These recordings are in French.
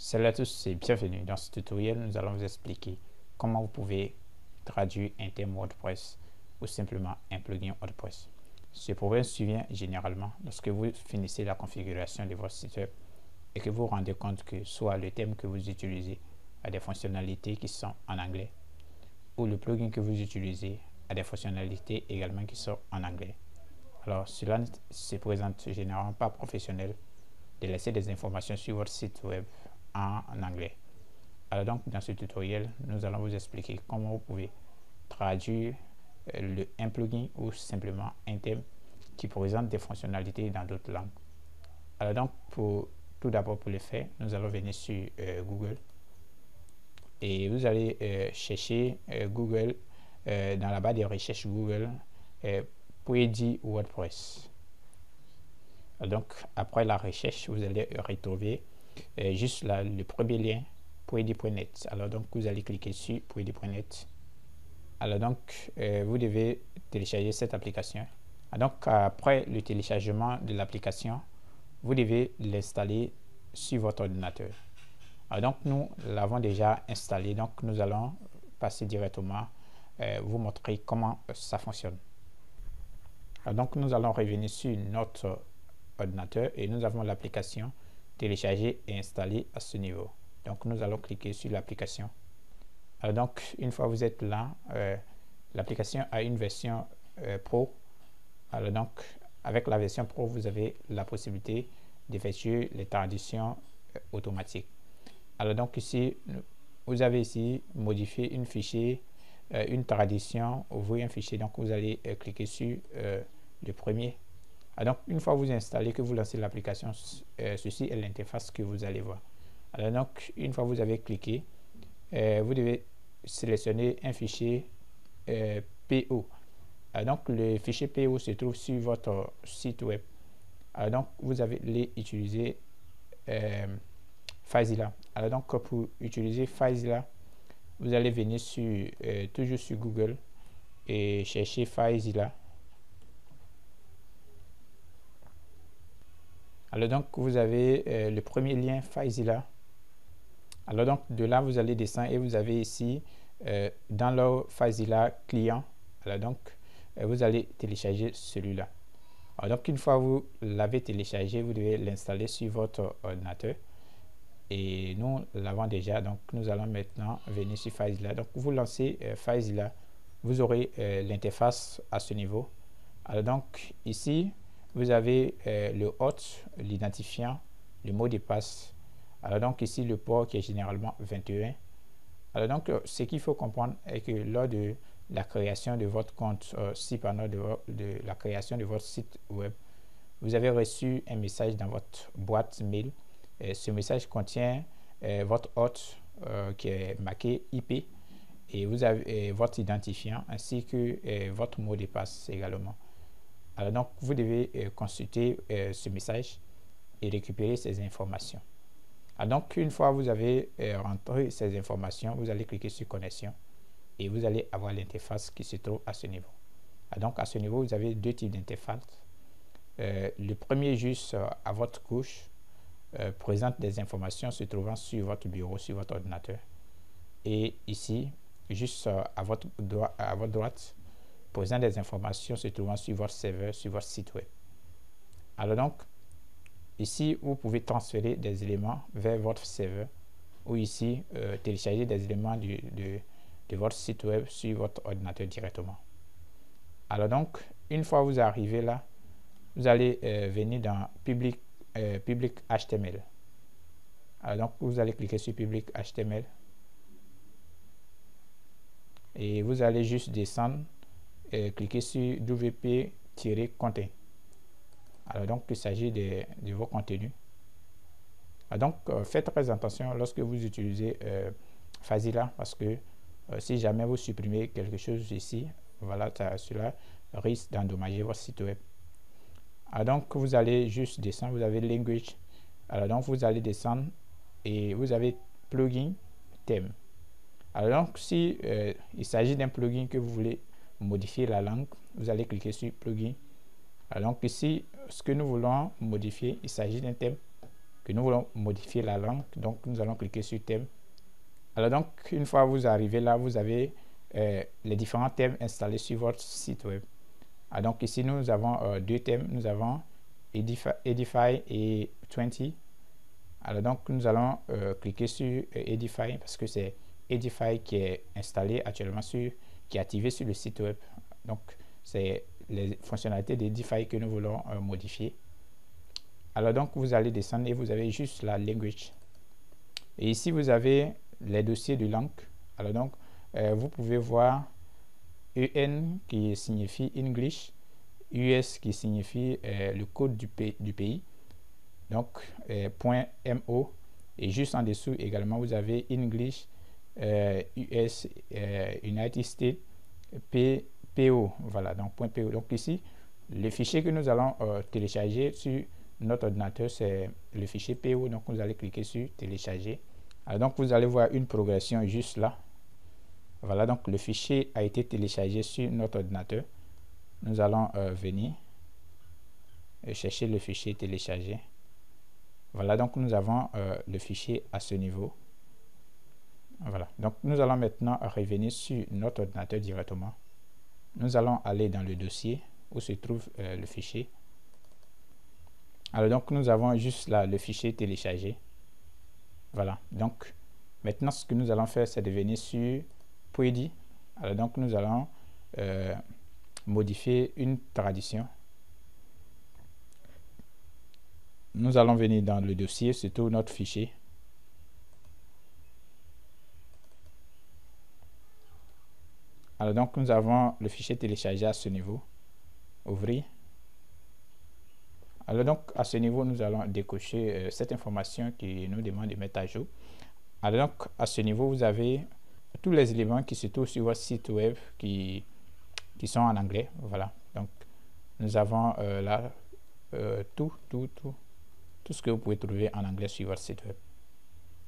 Salut à tous et bienvenue. Dans ce tutoriel, nous allons vous expliquer comment vous pouvez traduire un thème WordPress ou simplement un plugin WordPress. Ce problème survient généralement lorsque vous finissez la configuration de votre site web et que vous vous rendez compte que soit le thème que vous utilisez a des fonctionnalités qui sont en anglais ou le plugin que vous utilisez a des fonctionnalités également qui sont en anglais. Alors, cela ne se présente généralement pas professionnel de laisser des informations sur votre site web en anglais. Alors donc, dans ce tutoriel, nous allons vous expliquer comment vous pouvez traduire un plugin ou simplement un thème qui présente des fonctionnalités dans d'autres langues. Alors donc, tout d'abord pour le faire, nous allons venir sur Google et vous allez chercher Google dans la barre de recherche Google Poedi WordPress. Donc, après la recherche, vous allez retrouver juste là, le premier lien, poedi.net. Alors, donc, vous allez cliquer sur poedi.net. Alors, donc, vous devez télécharger cette application. Donc, après le téléchargement de l'application, vous devez l'installer sur votre ordinateur. Alors, donc, nous l'avons déjà installé. Donc, nous allons passer directement vous montrer comment ça fonctionne. Alors, donc, nous allons revenir sur notre ordinateur et nous avons l'application téléchargée et installée à ce niveau. Donc nous allons cliquer sur l'application. Donc une fois vous êtes là, l'application a une version pro. Alors donc avec la version pro, vous avez la possibilité d'effectuer les traductions automatiques. Alors donc ici, vous avez ici modifié une fichier, une traduction, ouvrir un fichier. Donc vous allez cliquer sur le premier. Donc, une fois que vous installez, que vous lancez l'application, ceci est l'interface que vous allez voir. Alors, donc, une fois que vous avez cliqué, vous devez sélectionner un fichier PO. Donc, le fichier PO se trouve sur votre site web. Alors, donc, vous allez utiliser FileZilla. Alors, donc, pour utiliser FileZilla, vous allez venir toujours sur Google et chercher FileZilla. Alors donc, vous avez le premier lien FileZilla. Alors donc, de là, vous allez descendre et vous avez ici, dans le FileZilla client. Alors donc, vous allez télécharger celui-là. Alors donc, une fois que vous l'avez téléchargé, vous devez l'installer sur votre ordinateur. Et nous l'avons déjà, donc nous allons maintenant venir sur FileZilla. Donc, vous lancez FileZilla, vous aurez l'interface à ce niveau. Alors donc, ici, vous avez le hôte, l'identifiant, le mot de passe. Alors donc ici le port qui est généralement 21. Alors donc ce qu'il faut comprendre est que lors de la création de votre compte, si pendant de la création de votre site web, vous avez reçu un message dans votre boîte mail. Ce message contient votre hôte qui est marqué IP et vous avez votre identifiant ainsi que votre mot de passe également. Alors donc, vous devez consulter ce message et récupérer ces informations. Alors donc, une fois que vous avez rentré ces informations, vous allez cliquer sur connexion et vous allez avoir l'interface qui se trouve à ce niveau. Alors donc, à ce niveau, vous avez deux types d'interfaces. Le premier, juste à votre gauche, présente des informations se trouvant sur votre bureau, sur votre ordinateur. Et ici, juste à votre droite, présente des informations se trouvant sur votre serveur, sur votre site web. Alors donc, ici, vous pouvez transférer des éléments vers votre serveur ou ici, télécharger des éléments de votre site web sur votre ordinateur directement. Alors donc, une fois que vous arrivez là, vous allez venir dans Public HTML. Alors donc, vous allez cliquer sur Public HTML et vous allez juste descendre cliquez sur WP-content. Alors donc, il s'agit de vos contenus. Alors donc, faites très attention lorsque vous utilisez FileZilla parce que si jamais vous supprimez quelque chose ici, voilà, cela risque d'endommager votre site web. Alors donc, vous allez juste descendre, vous avez Language. Alors donc, vous allez descendre et vous avez Plugin, Thème. Alors donc, si il s'agit d'un plugin que vous voulez modifier la langue, vous allez cliquer sur plugin. Alors donc ici, ce que nous voulons modifier, il s'agit d'un thème que nous voulons modifier la langue. Donc, nous allons cliquer sur thème. Alors donc, une fois vous arrivez là, vous avez les différents thèmes installés sur votre site web. Alors donc, ici, nous avons deux thèmes. Nous avons Edify et 20. Alors donc, nous allons cliquer sur Edify parce que c'est Edify qui est installé actuellement qui est activé sur le site web. Donc, c'est les fonctionnalités d'Edify que nous voulons modifier. Alors donc, vous allez descendre et vous avez juste la language. Et ici, vous avez les dossiers de langue. Alors donc, vous pouvez voir EN qui signifie English, US qui signifie le code du pays. Donc, .mo. Et juste en dessous également, vous avez English, US, United States, PO. Voilà, donc .po. Donc ici, le fichier que nous allons télécharger sur notre ordinateur, c'est le fichier PO. Donc, vous allez cliquer sur télécharger. Alors, donc, vous allez voir une progression juste là. Voilà, donc le fichier a été téléchargé sur notre ordinateur. Nous allons venir chercher le fichier téléchargé. Voilà, donc nous avons le fichier à ce niveau. Voilà, donc nous allons maintenant revenir sur notre ordinateur directement. Nous allons aller dans le dossier où se trouve le fichier. Alors donc nous avons juste là le fichier téléchargé. Voilà, donc maintenant ce que nous allons faire, c'est de venir sur Poedi. Alors donc nous allons modifier une tradition. Nous allons venir dans le dossier, surtout notre fichier. Alors donc nous avons le fichier téléchargé à ce niveau. Ouvrir. Alors donc à ce niveau, nous allons décocher cette information qui nous demande de mettre à jour. Alors donc à ce niveau, vous avez tous les éléments qui se trouvent sur votre site web qui sont en anglais. Voilà, donc nous avons là tout ce que vous pouvez trouver en anglais sur votre site web.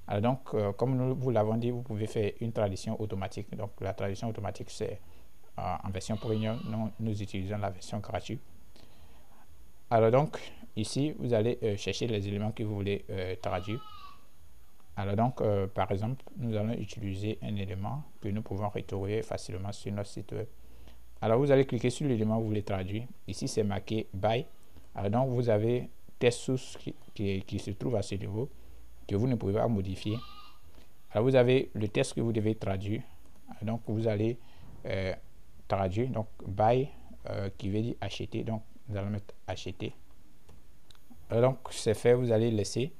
Alors donc, comme nous vous l'avons dit, vous pouvez faire une traduction automatique. Donc la traduction automatique, c'est en version premium. Nous utilisons la version gratuite. Alors donc, ici, vous allez chercher les éléments que vous voulez traduire. Alors donc, par exemple, nous allons utiliser un élément que nous pouvons retrouver facilement sur notre site web. Alors, vous allez cliquer sur l'élément que vous voulez traduire. Ici, c'est marqué by. Alors donc, vous avez test source qui se trouve à ce niveau, que vous ne pouvez pas modifier. Alors, vous avez le texte que vous devez traduire. Alors, donc, vous allez traduire. Donc, by, qui veut dire acheter. Donc, nous allons mettre acheter. Alors, donc, c'est fait. Vous allez laisser.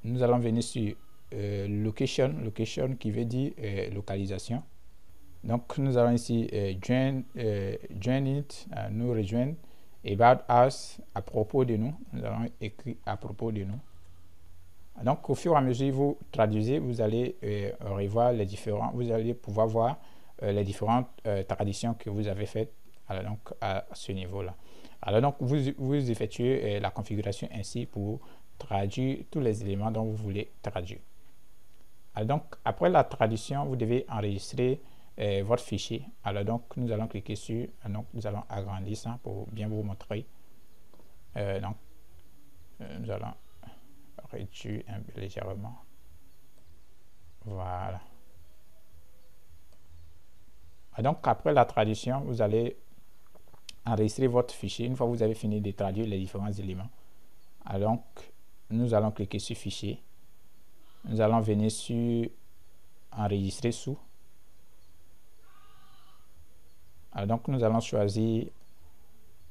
Nous allons venir sur location qui veut dire localisation. Donc, nous allons ici join it, nous rejoindre. About us, à propos de nous. Nous allons écrire à propos de nous. Donc, au fur et à mesure que vous traduisez, vous allez revoir les différents, vous allez pouvoir voir les différentes traductions que vous avez faites alors, donc, à ce niveau-là. Alors, donc, vous effectuez la configuration ainsi pour traduire tous les éléments dont vous voulez traduire. Alors, donc, après la traduction, vous devez enregistrer votre fichier. Alors, donc, nous allons cliquer sur, donc, nous allons agrandir ça pour bien vous montrer. Donc, nous allons réduire un peu légèrement. Voilà. Donc, après la traduction, vous allez enregistrer votre fichier. Une fois que vous avez fini de traduire les différents éléments, alors donc, nous allons cliquer sur fichier. Nous allons venir sur enregistrer sous. Alors donc, nous allons choisir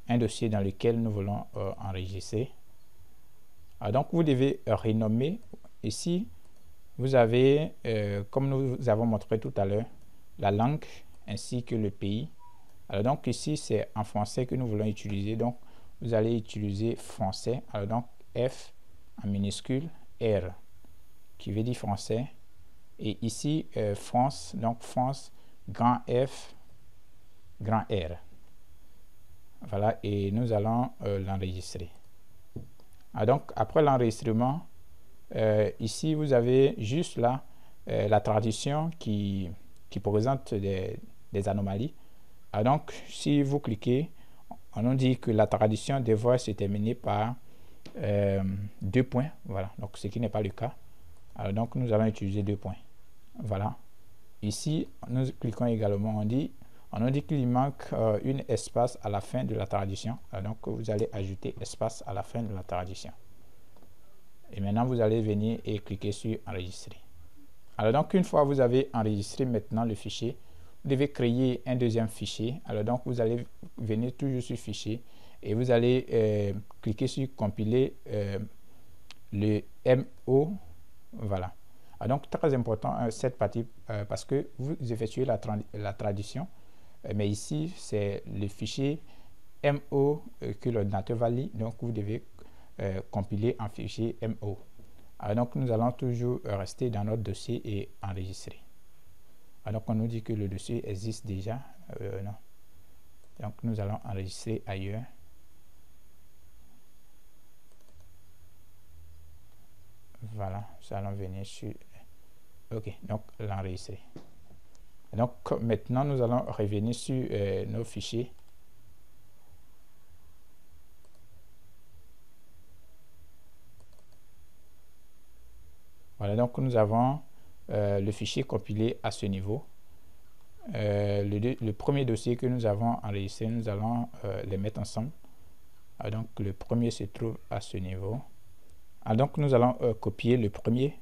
un dossier dans lequel nous voulons enregistrer. Alors donc, vous devez renommer. Ici, vous avez, comme nous avons montré tout à l'heure, la langue ainsi que le pays. Alors donc, ici, c'est en français que nous voulons utiliser. Donc, vous allez utiliser français. Alors donc, F en minuscule, R qui veut dire français. Et ici, France, donc France, grand F, grand R. Voilà, et nous allons l'enregistrer. Donc, après l'enregistrement, ici, vous avez juste là la traduction qui présente des anomalies. Donc, si vous cliquez, on nous dit que la traduction devrait se terminer par 2 points, voilà, donc ce qui n'est pas le cas. Alors donc nous allons utiliser 2 points, voilà. Ici nous cliquons également, on nous dit qu'il manque une espace à la fin de la tradition. Alors donc vous allez ajouter espace à la fin de la tradition, et maintenant vous allez venir et cliquer sur enregistrer. Alors donc une fois vous avez enregistré maintenant le fichier, vous devez créer un deuxième fichier. Alors donc vous allez venir toujours sur fichier et vous allez cliquer sur compiler le MO, voilà. Alors donc très important cette partie parce que vous effectuez la traduction, mais ici c'est le fichier MO que l'ordinateur va lire, donc vous devez compiler en fichier MO. Alors donc nous allons toujours rester dans notre dossier et enregistrer. Alors donc on nous dit que le dossier existe déjà, non. Donc nous allons enregistrer ailleurs. Voilà, nous allons venir sur OK, donc l'enregistrer. Donc maintenant nous allons revenir sur nos fichiers. Voilà, donc nous avons le fichier compilé à ce niveau. Le premier dossier que nous avons enregistré, nous allons les mettre ensemble. Alors donc le premier se trouve à ce niveau. Alors donc nous allons copier le premier.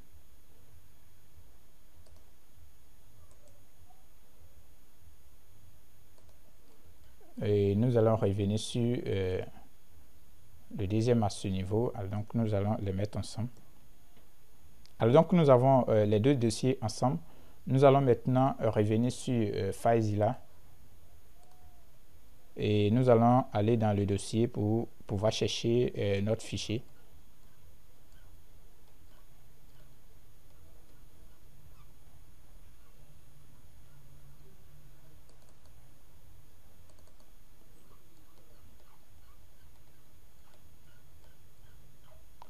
Et nous allons revenir sur le deuxième à ce niveau. Alors donc nous allons les mettre ensemble. Alors donc nous avons les deux dossiers ensemble. Nous allons maintenant revenir sur FileZilla et nous allons aller dans le dossier pour pouvoir chercher notre fichier.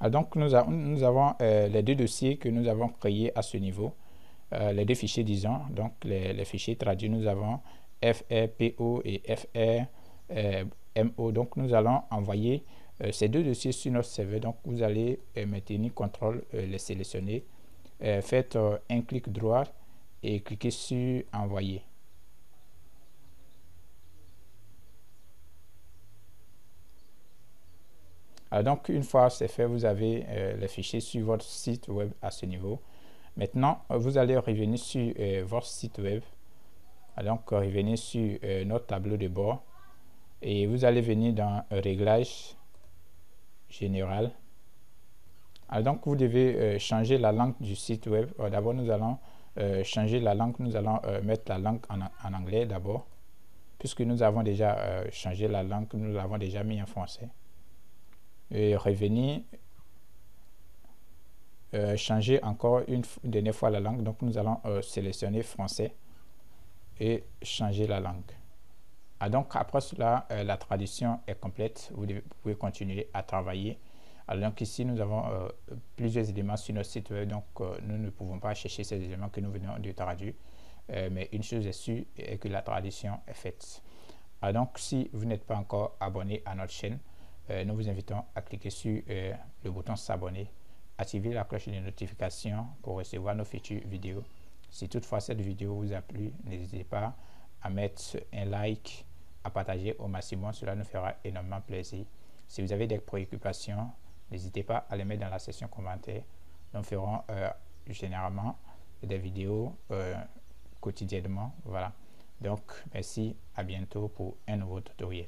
Donc nous avons les deux dossiers que nous avons créés à ce niveau, les deux fichiers disons, donc les fichiers traduits, nous avons FRPO et FRMO. Donc nous allons envoyer ces deux dossiers sur notre serveur. Donc vous allez maintenir CTRL, les sélectionner, faites un clic droit et cliquez sur envoyer. Donc une fois c'est fait, vous avez les fichiers sur votre site web à ce niveau. Maintenant vous allez revenir sur votre site web. Donc revenez sur notre tableau de bord et vous allez venir dans réglage général. Donc vous devez changer la langue du site web. D'abord nous allons changer la langue, nous allons mettre la langue en anglais d'abord, puisque nous avons déjà changé la langue, nous l'avons déjà mis en français. Et revenir, changer encore une dernière fois la langue. Donc nous allons sélectionner français et changer la langue. Donc après cela, la traduction est complète. Vous pouvez continuer à travailler. Donc ici nous avons plusieurs éléments sur notre site web, donc nous ne pouvons pas chercher ces éléments que nous venons de traduire, mais une chose est sûre est que la traduction est faite. Donc si vous n'êtes pas encore abonné à notre chaîne, nous vous invitons à cliquer sur le bouton s'abonner, activer la cloche de notification pour recevoir nos futures vidéos. Si toutefois cette vidéo vous a plu, n'hésitez pas à mettre un like, à partager au maximum, cela nous fera énormément plaisir. Si vous avez des préoccupations, n'hésitez pas à les mettre dans la section commentaires. Nous ferons généralement des vidéos quotidiennement. Voilà. Donc merci, à bientôt pour un nouveau tutoriel.